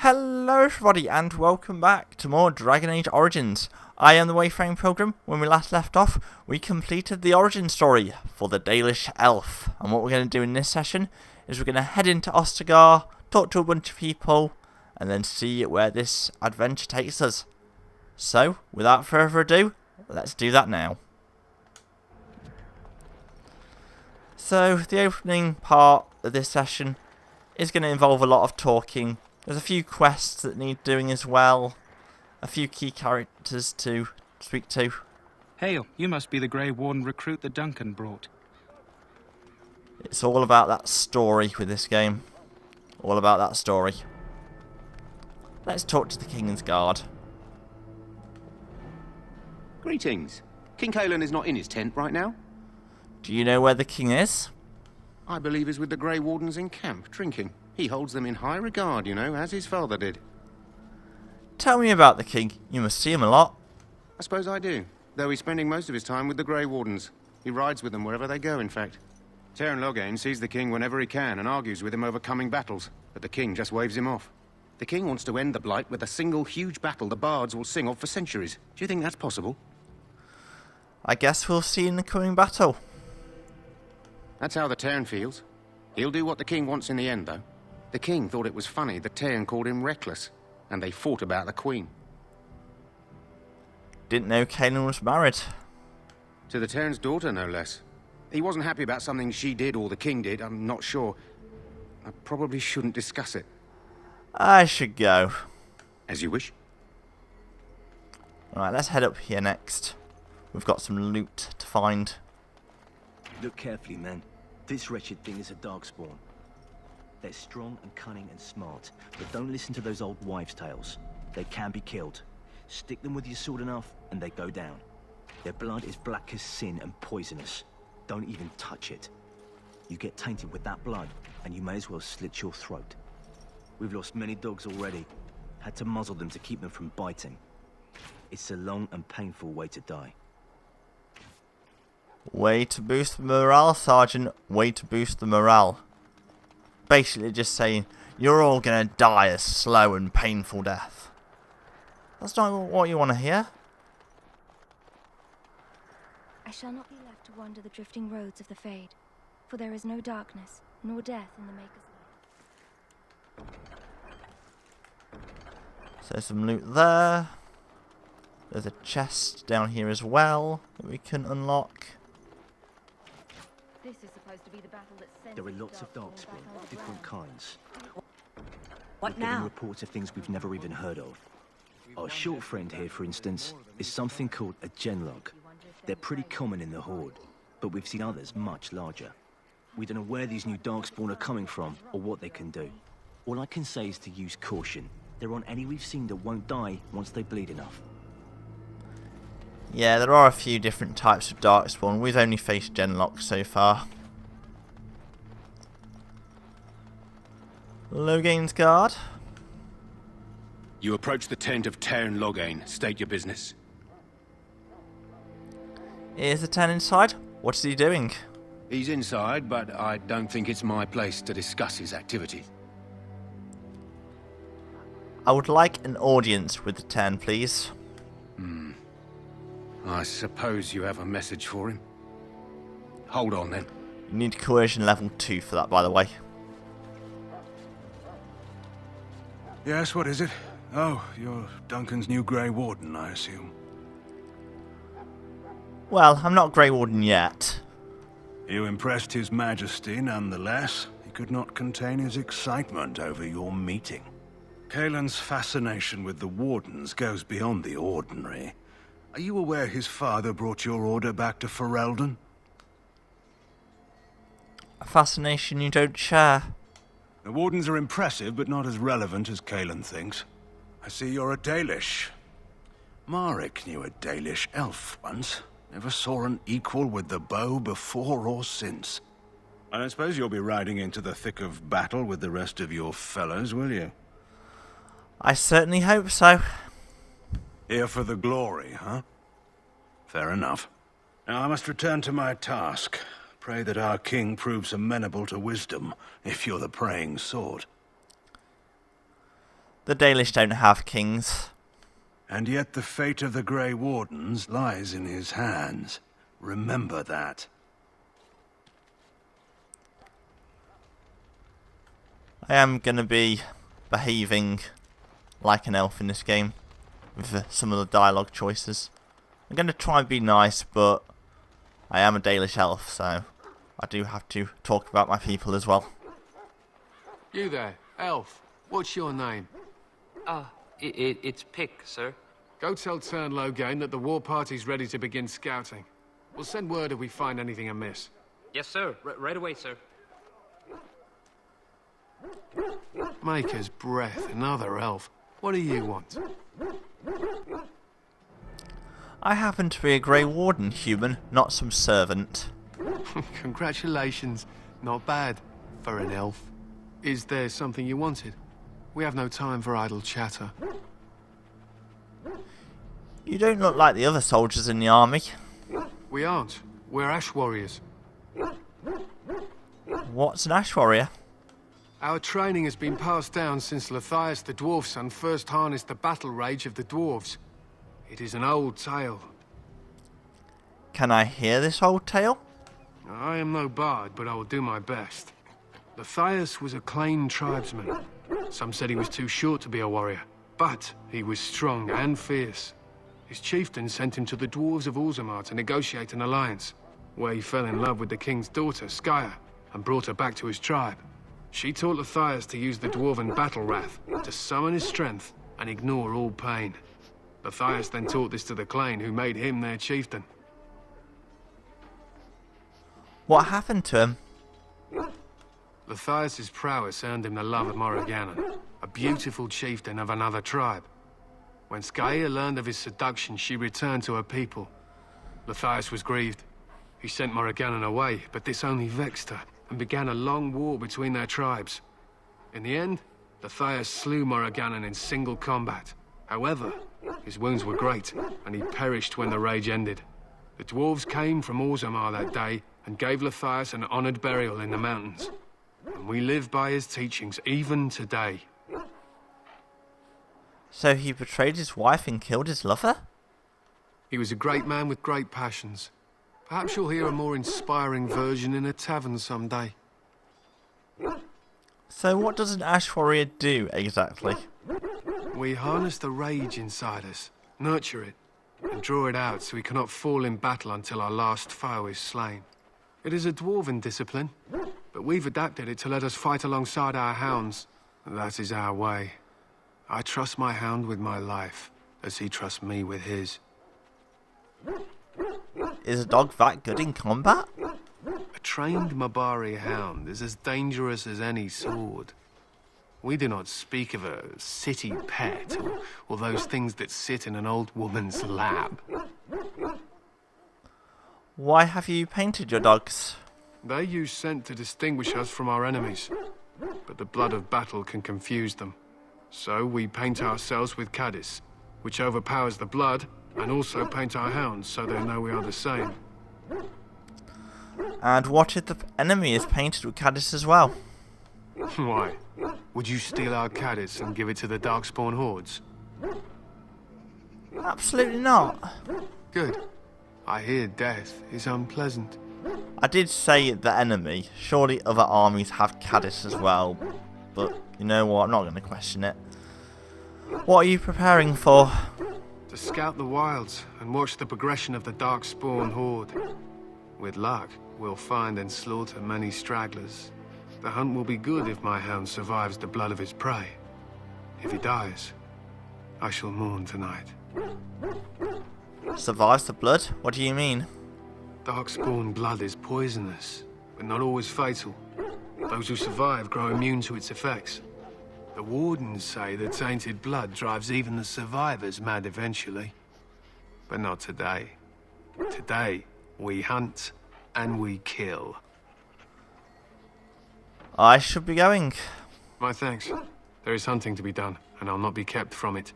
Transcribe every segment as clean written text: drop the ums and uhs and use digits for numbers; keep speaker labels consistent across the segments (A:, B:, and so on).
A: Hello everybody and welcome back to more Dragon Age Origins. I am the Wayfaring Pilgrim. When we last left off, we completed the origin story for the Dalish Elf. And what we're going to do in this session is we're going to head into Ostagar, talk to a bunch of people, and then see where this adventure takes us. So, without further ado, let's do that now. So, the opening part of this session is going to involve a lot of talking. There's a few quests that need doing as well. A few key characters to speak to.
B: Hail, you must be the Grey Warden recruit that Duncan brought.
A: It's all about that story with this game. All about that story. Let's talk to the King's Guard.
C: Greetings. King Kaelan is not in his tent right now.
A: Do you know where the king is?
C: I believe he's with the Grey Wardens in camp, drinking. He holds them in high regard, you know, as his father did.
A: Tell me about the king. You must see him a lot.
C: I suppose I do, though he's spending most of his time with the Grey Wardens. He rides with them wherever they go, in fact. Teyrn Loghain sees the king whenever he can and argues with him over coming battles, but the king just waves him off. The king wants to end the Blight with a single huge battle the bards will sing of for centuries. Do you think that's possible?
A: I guess we'll see in the coming battle.
C: That's how the Teyrn feels. He'll do what the king wants in the end, though. The king thought it was funny that Teyrn called him reckless, and they fought about the queen.
A: Didn't know Kaelan was married.
C: To the Teyrn's daughter, no less. He wasn't happy about something she did or the king did, I'm not sure. I probably shouldn't discuss it.
A: I should go.
C: As you wish.
A: Alright, let's head up here next. We've got some loot to find.
D: Look carefully, man. This wretched thing is a darkspawn. They're strong and cunning and smart, but don't listen to those old wives' tales. They can be killed. Stick them with your sword enough, and they go down. Their blood is black as sin and poisonous. Don't even touch it. You get tainted with that blood, and you may as well slit your throat. We've lost many dogs already. Had to muzzle them to keep them from biting. It's a long and painful way to die.
A: Way to boost the morale, Sergeant. Way to boost the morale. Basically just saying, you're all gonna die a slow and painful death. That's not what you want to hear.
E: I shall not be left to wander the drifting roads of the Fade, for there is no darkness, nor death in the Maker's light.
A: So some loot there. There's a chest down here as well that we can unlock.
E: This is supposed to be the battle that sends
D: There are
E: the
D: lots of
E: darkspawn
D: darkspawn,
E: back on
D: different
E: ground.
D: kinds.
F: What
D: We're getting
F: now?
D: reports of things we've never even heard of. Our short friend here, for instance, is something called a genlog. They're pretty common in the Horde, but we've seen others much larger. We don't know where these new darkspawn are coming from, or what they can do. All I can say is to use caution. There aren't any we've seen that won't die once they bleed enough.
A: Yeah, there are a few different types of darkspawn. We've only faced genlocks so far. Loghain's Guard.
G: You approach the tent of Teyrn Loghain. State your business.
A: Is the 10 inside? What is he doing?
G: He's inside, but I don't think it's my place to discuss his activity.
A: I would like an audience with the 10, please.
G: I suppose you have a message for him. Hold on, then.
A: You need coercion level 2 for that, by the way.
H: Yes, what is it? Oh, you're Duncan's new Grey Warden, I assume.
A: Well, I'm not Grey Warden yet.
H: You impressed His Majesty nonetheless. He could not contain his excitement over your meeting. Kaelan's fascination with the Wardens goes beyond the ordinary. Are you aware his father brought your order back to Ferelden?
A: A fascination you don't share.
H: The Wardens are impressive, but not as relevant as Kaelan thinks. I see you're a Dalish. Marek knew a Dalish elf once. Never saw an equal with the bow before or since. I don't suppose you'll be riding into the thick of battle with the rest of your fellows, will you?
A: I certainly hope so.
H: Here for the glory, huh? Fair enough. Now I must return to my task. Pray that our king proves amenable to wisdom, if you're the praying sort.
A: The Dalish don't have kings.
H: And yet the fate of the Grey Wardens lies in his hands. Remember that.
A: I am going to be behaving like an elf in this game with some of the dialogue choices. I'm going to try and be nice, but I am a Dalish elf, so I do have to talk about my people as well.
I: You there, elf. What's your name?
J: It's Pick, sir.
I: Go tell Tern Logain that the war party's ready to begin scouting. We'll send word if we find anything amiss.
J: Yes, sir. Right away, sir.
I: Maker's breath, another elf. What do you want?
A: I happen to be a Grey Warden human, not some servant.
I: Congratulations. Not bad for an elf. Is there something you wanted? We have no time for idle chatter.
A: You don't look like the other soldiers in the army.
I: We aren't. We're ash warriors.
A: What's an ash warrior?
I: Our training has been passed down since Lathias the dwarf son first harnessed the battle rage of the dwarves. It is an old tale.
A: Can I hear this old tale?
I: I am no bard, but I will do my best. Lathias was a Clane tribesman. Some said he was too short to be a warrior, but he was strong and fierce. His chieftain sent him to the dwarves of Orzammar to negotiate an alliance, where he fell in love with the king's daughter, Skya, and brought her back to his tribe. She taught Lathias to use the dwarven battle wrath to summon his strength and ignore all pain. Lathias then taught this to the Clane, who made him their chieftain.
A: What happened to him?
I: Lathias' prowess earned him the love of Morrigannon, a beautiful chieftain of another tribe. When Skya learned of his seduction, she returned to her people. Lathias was grieved. He sent Morrigannon away, but this only vexed her, and began a long war between their tribes. In the end, Lathias slew Morrigannon in single combat. However, his wounds were great, and he perished when the rage ended. The dwarves came from Orzammar that day, and gave Lathias an honored burial in the mountains. And we live by his teachings, even today.
A: So he betrayed his wife and killed his lover?
I: He was a great man with great passions. Perhaps you'll hear a more inspiring version in a tavern someday.
A: So what does an ash warrior do, exactly?
I: We harness the rage inside us, nurture it, and draw it out so we cannot fall in battle until our last foe is slain. It is a dwarven discipline, but we've adapted it to let us fight alongside our hounds. That is our way. I trust my hound with my life, as he trusts me with his.
A: Is a dog that good in combat?
I: A trained Mabari hound is as dangerous as any sword. We do not speak of a city pet, or those things that sit in an old woman's lap.
A: Why have you painted your dogs?
I: They use scent to distinguish us from our enemies, but the blood of battle can confuse them. So we paint ourselves with Caddis, which overpowers the blood, and also paint our hounds so they know we are the same.
A: And what if the enemy is painted with Caddis as well?
I: Why? Would you steal our Caddis and give it to the Darkspawn hordes?
A: Absolutely not.
I: Good. I hear death is unpleasant.
A: I did say the enemy. Surely other armies have Caddis as well. But you know what, I'm not going to question it. What are you preparing for?
I: To scout the wilds and watch the progression of the Darkspawn horde. With luck, we'll find and slaughter many stragglers. The hunt will be good if my hound survives the blood of his prey. If he dies, I shall mourn tonight.
A: Survives the blood? What do you mean?
I: Darkspawn blood is poisonous, but not always fatal. Those who survive grow immune to its effects. The Wardens say the tainted blood drives even the survivors mad eventually. But not today. Today, we hunt and we kill.
A: I should be going.
I: My thanks. There is hunting to be done, and I'll not be kept from it.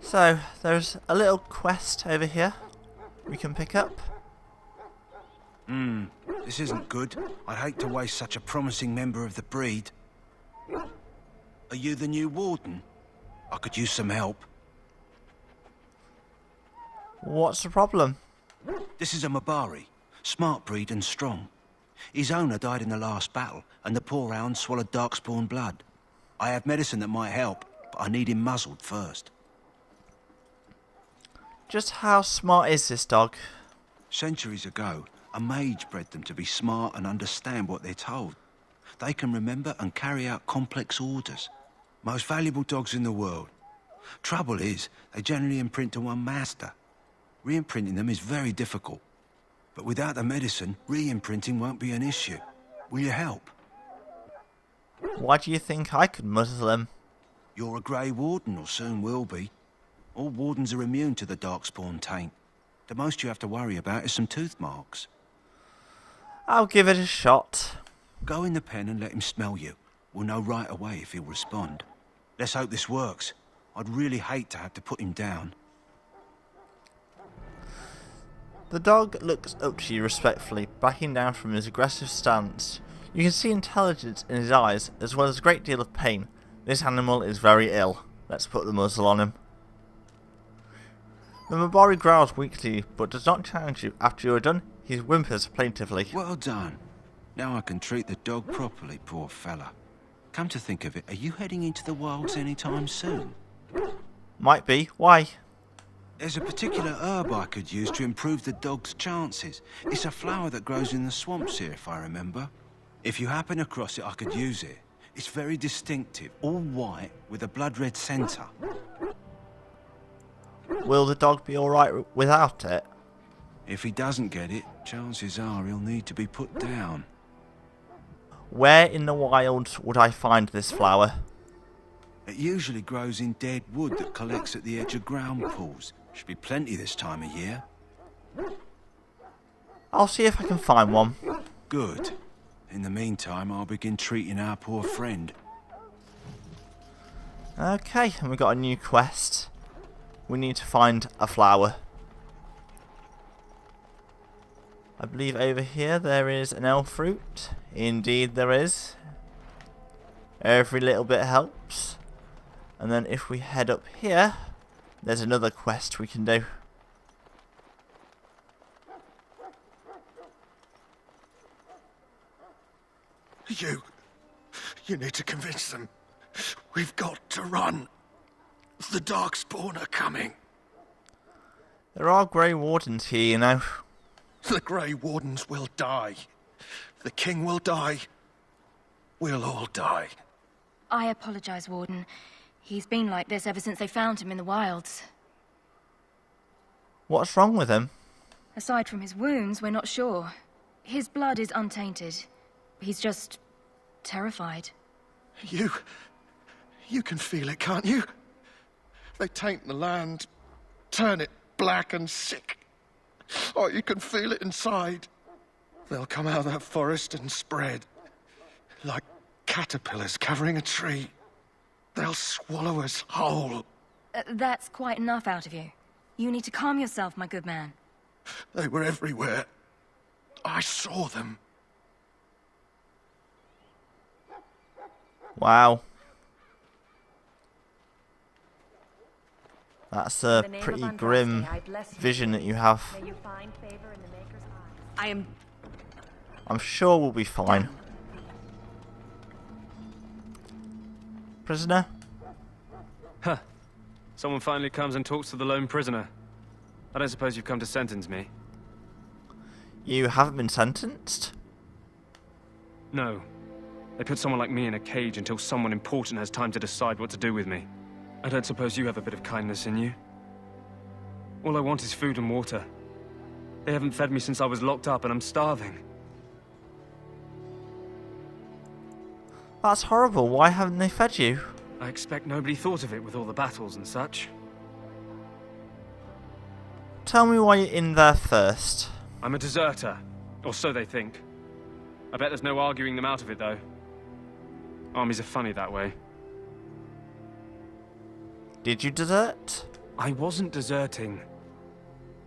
A: So, there's a little quest over here we can pick up.
H: This isn't good. I'd hate to waste such a promising member of the breed. Are you the new warden? I could use some help.
A: What's the problem?
H: This is a Mabari, smart breed and strong. His owner died in the last battle, and the poor hound swallowed darkspawn blood. I have medicine that might help, but I need him muzzled first.
A: Just how smart is this dog?
H: Centuries ago, a mage bred them to be smart and understand what they're told. They can remember and carry out complex orders. Most valuable dogs in the world. Trouble is, they generally imprint to one master. Re-imprinting them is very difficult. But without the medicine, re-imprinting won't be an issue. Will you help?
A: Why do you think I could muzzle him?
H: You're a Grey Warden, or soon will be. All wardens are immune to the darkspawn taint. The most you have to worry about is some tooth marks.
A: I'll give it a shot.
H: Go in the pen and let him smell you. We'll know right away if he'll respond. Let's hope this works. I'd really hate to have to put him down.
A: The dog looks up to you respectfully, backing down from his aggressive stance. You can see intelligence in his eyes, as well as a great deal of pain. This animal is very ill. Let's put the muzzle on him. The Mabari growls weakly, but does not challenge you. After you are done, he whimpers plaintively.
H: Well done. Now I can treat the dog properly, poor fella. Come to think of it, are you heading into the wilds anytime soon?
A: Might be. Why?
H: There's a particular herb I could use to improve the dog's chances. It's a flower that grows in the swamps here, if I remember. If you happen across it, I could use it. It's very distinctive, all white, with a blood-red centre.
A: Will the dog be alright without it?
H: If he doesn't get it, chances are he'll need to be put down.
A: Where in the wilds would I find this flower?
H: It usually grows in dead wood that collects at the edge of ground pools. Should be plenty this time of year.
A: I'll see if I can find one.
H: Good. In the meantime, I'll begin treating our poor friend.
A: Okay, and we've got a new quest. We need to find a flower. I believe over here there is an elf fruit. Indeed there is. Every little bit helps. And then if we head up here, there's another quest we can do.
H: You need to convince them. We've got to run. The Darkspawn are coming.
A: There are Grey Wardens here, you know.
H: The Grey Wardens will die. The King will die. We'll all die.
E: I apologize, Warden. He's been like this ever since they found him in the wilds.
A: What's wrong with him?
E: Aside from his wounds, we're not sure. His blood is untainted. He's just terrified.
K: You can feel it, can't you? They taint the land, turn it black and sick. Oh, you can feel it inside. They'll come out of that forest and spread. Like caterpillars covering a tree. They'll swallow us whole.
E: That's quite enough out of you. You need to calm yourself, my good man.
K: They were everywhere. I saw them.
A: Wow. That's a pretty grim vision that you have. I'm sure we'll be fine. Prisoner?
J: Huh. Someone finally comes and talks to the lone prisoner. I don't suppose you've come to sentence me?
A: You haven't been sentenced?
J: No. They put someone like me in a cage until someone important has time to decide what to do with me. I don't suppose you have a bit of kindness in you? All I want is food and water. They haven't fed me since I was locked up and I'm starving.
A: That's horrible. Why haven't they fed you?
J: I expect nobody thought of it with all the battles and such.
A: Tell me why you're in there first.
J: I'm a deserter. Or so they think. I bet there's no arguing them out of it, though. Armies are funny that way.
A: Did you desert?
J: I wasn't deserting.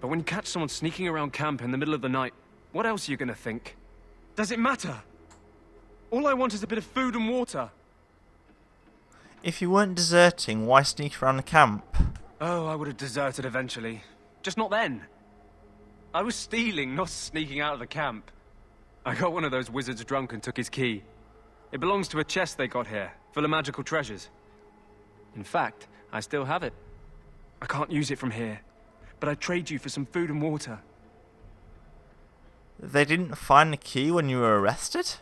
J: But when you catch someone sneaking around camp in the middle of the night, what else are you gonna think? Does it matter? All I want is a bit of food and water.
A: If you weren't deserting, why sneak around the camp?
J: Oh, I would have deserted eventually. Just not then. I was stealing, not sneaking out of the camp. I got one of those wizards drunk and took his key. It belongs to a chest they got here, full of magical treasures. In fact, I still have it. I can't use it from here, but I'd trade you for some food and water.
A: They didn't find the key when you were arrested?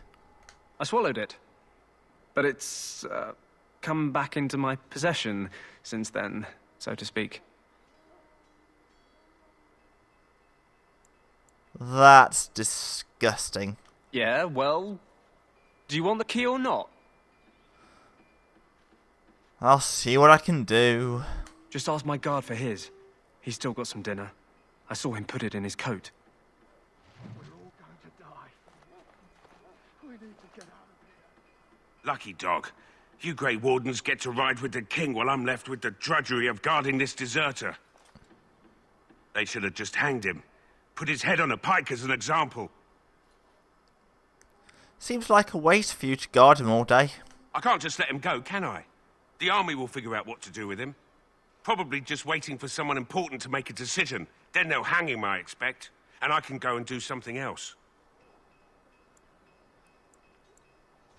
J: I swallowed it. But it's, come back into my possession since then, so to speak.
A: That's disgusting.
J: Yeah, well, do you want the key or not?
A: I'll see what I can do.
J: Just ask my guard for his. He's still got some dinner. I saw him put it in his coat.
K: We're all going to die. We need to get out of here.
G: Lucky dog. You Grey Wardens get to ride with the king while I'm left with the drudgery of guarding this deserter. They should have just hanged him. Put his head on a pike as an example.
A: Seems like a waste for you to guard him all day.
G: I can't just let him go, can I? The army will figure out what to do with him. Probably just waiting for someone important to make a decision. Then they'll hang him, I expect. And I can go and do something else.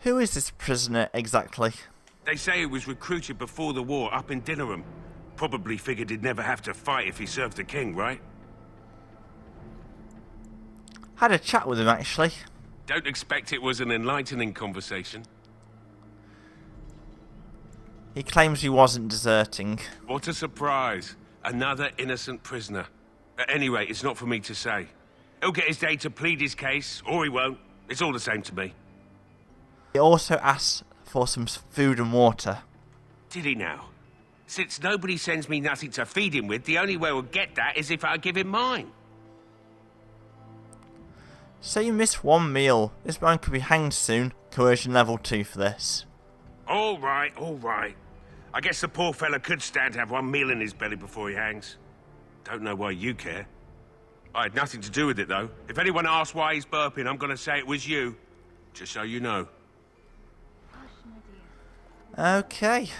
A: Who is this prisoner exactly?
G: They say he was recruited before the war up in Dinnerham. Probably figured he'd never have to fight if he served the king, right?
A: Had a chat with him actually.
G: Don't expect it was an enlightening conversation.
A: He claims he wasn't deserting.
G: What a surprise. Another innocent prisoner. At any rate, it's not for me to say. He'll get his day to plead his case, or he won't. It's all the same to me.
A: He also asked for some food and water.
G: Did he now? Since nobody sends me nothing to feed him with, the only way we'll get that is if I give him mine.
A: So you missed one meal. This man could be hanged soon. Coercion level 2 for this.
G: All right. I guess the poor fella could stand to have one meal in his belly before he hangs. Don't know why you care. I had nothing to do with it, though. If anyone asks why he's burping, I'm going to say it was you. Just so you know.
A: Okay.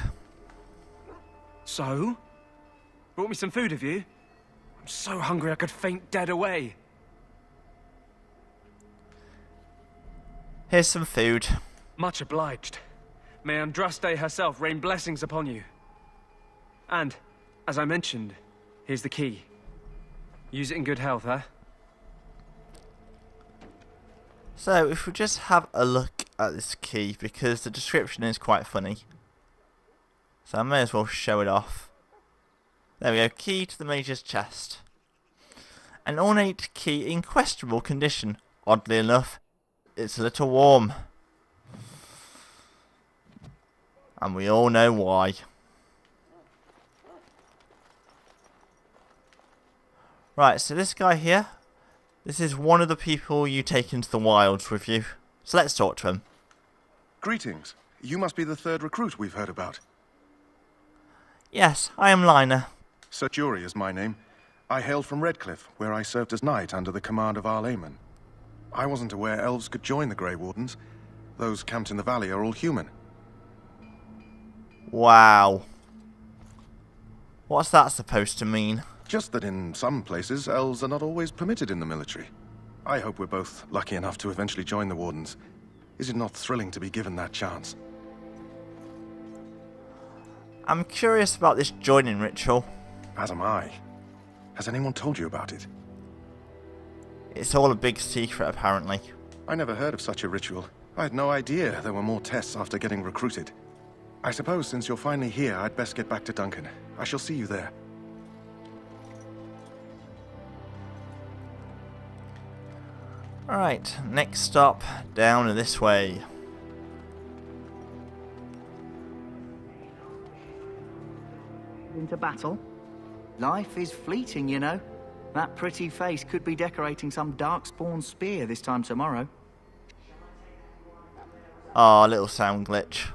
J: So? Brought me some food, have you? I'm so hungry I could faint dead away.
A: Here's some food.
J: Much obliged. May Andraste herself rain blessings upon you. And, as I mentioned, here's the key. Use it in good health, huh?
A: So, if we just have a look at this key, because the description is quite funny. So I may as well show it off. There we go, key to the Major's chest. An ornate key in questionable condition. Oddly enough, it's a little warm. And we all know why. Right, so this guy here, this is one of the people you take into the wilds with you. So let's talk to him.
K: Greetings. You must be the third recruit we've heard about.
A: Yes, I am Lina.
K: Sir Jury is my name. I hail from Redcliffe, where I served as knight under the command of Arl Eamon. I wasn't aware elves could join the Grey Wardens. Those camped in the valley are all human.
A: Wow. What's that supposed to mean?
K: Just that in some places, elves are not always permitted in the military. I hope we're both lucky enough to eventually join the Wardens. Is it not thrilling to be given that chance?
A: I'm curious about this joining ritual.
K: As am I. Has anyone told you about it?
A: It's all a big secret, apparently.
K: I never heard of such a ritual. I had no idea there were more tests after getting recruited. I suppose since you're finally here, I'd best get back to Duncan. I shall see you there.
A: Alright, next stop, down this way.
L: Into battle? Life is fleeting, you know. That pretty face could be decorating some darkspawn spear this time tomorrow.
A: Ah, little sound glitch.